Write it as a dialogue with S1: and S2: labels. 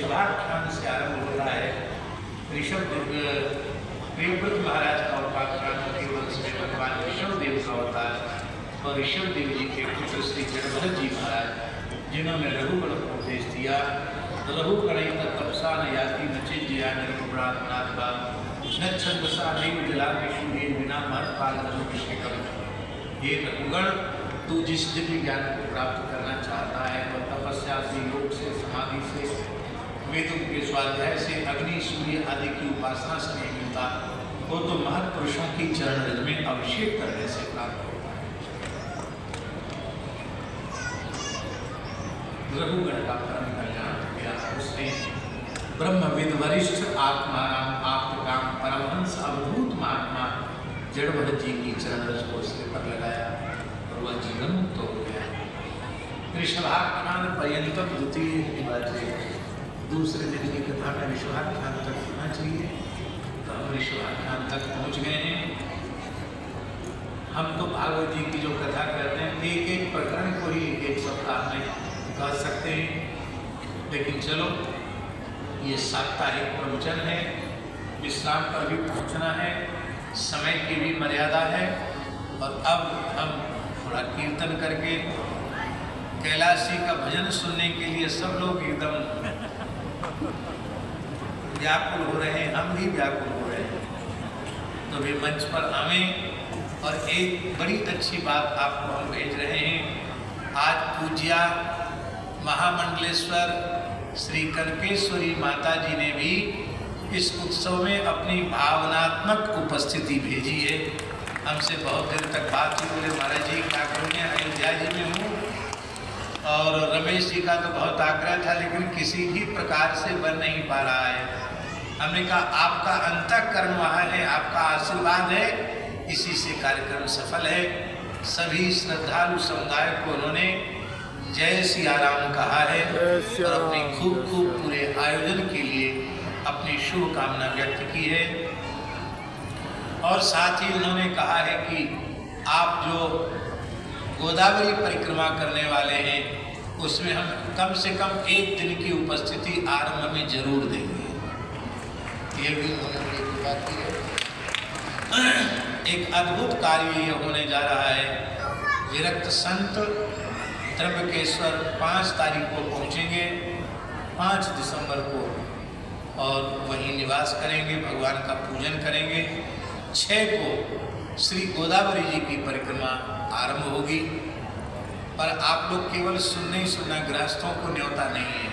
S1: ऋषभाख्यान से आरंभ हो रहा है। ऋषभ प्रियव्रत महाराज का उपाख्यान के वंश में भगवान ऋषभ देव का अवतार और ऋषभ देव जी के पुत्र श्री जड़भरत जी महाराज, जिन्होंने रघुगण को उपदेश दिया। रघुगण तपसा न याति न चिंजया निर्भुरात्मा न छंदसा नहीं जला सूर्य बिना मर पाल अभिषेकम। ये रघुगण, तू जिस दिव्य ज्ञान को प्राप्त करना चाहता है वह तपस्या से, योग से, समाधि से, वेदों के स्वाध्याय से, अग्नि सूर्य आदि की उपासना से नहीं मिलता, वो तो महापुरुषों की चरण रज में अभिषेक करने से प्राप्त होता है। रघुगण का परम कल्याण किया। उसने ब्रह्मविद वरिष्ठ आत्माराम आप्तकाम परमहंस अवधूत महात्मा जड़भरत जी की चरण रज को उसके पर लगाया और वह जीवन मुक्त हो गया। ऋषभाख्यान पर्यंतम द्वितीय दूसरे दिन की कथा में ऋषभाख्यान तक होना चाहिए, तो हम ऋषभाख्यान तक पहुँच गए हैं। हम तो भागवत जी की जो कथा करते हैं एक एक प्रकरण को ही एक सप्ताह में कह सकते हैं, लेकिन चलो ये साप्ताहिक प्रवचन है, विश्राम पर भी पहुँचना है, समय की भी मर्यादा है। और अब हम थोड़ा कीर्तन करके कैलाशी का भजन सुनने के लिए सब लोग एकदम व्याकुल हो रहे हैं, हम भी व्याकुल हो रहे हैं, तो वे मंच पर आवें। और एक बड़ी अच्छी बात आपको हम भेज रहे हैं। आज पूज्या महामंडलेश्वर श्री कनकेश्वरी माता जी ने भी इस उत्सव में अपनी भावनात्मक उपस्थिति भेजी है। हमसे बहुत देर तक बात हुई, बोले महाराज जी क्या करूँ, मैं अयोध्या जी में हूँ और रमेश जी का तो बहुत आग्रह था लेकिन किसी भी प्रकार से बन नहीं पा रहा है। हमने कहा आपका अंतःकरण वहाँ है, आपका आशीर्वाद है, इसी से कार्यक्रम सफल है। सभी श्रद्धालु समुदाय को उन्होंने जय सिया राम कहा है और अपनी खूब पूरे आयोजन के लिए अपनी शुभकामना व्यक्त की है। और साथ ही उन्होंने कहा है कि आप जो गोदावरी परिक्रमा करने वाले हैं उसमें हम कम से कम एक दिन की उपस्थिति आरंभ में जरूर देंगे। ये भी उन्होंने बड़ी बात की है। एक अद्भुत कार्य ये होने जा रहा है। विरक्त संत त्र्यंबकेश्वर 5 तारीख को पहुँचेंगे, 5 दिसंबर को, और वहीं निवास करेंगे, भगवान का पूजन करेंगे। 6 को श्री गोदावरी जी की परिक्रमा आरंभ होगी। पर आप लोग केवल सुनने ही सुनना, गृहस्थों को न्योता नहीं है।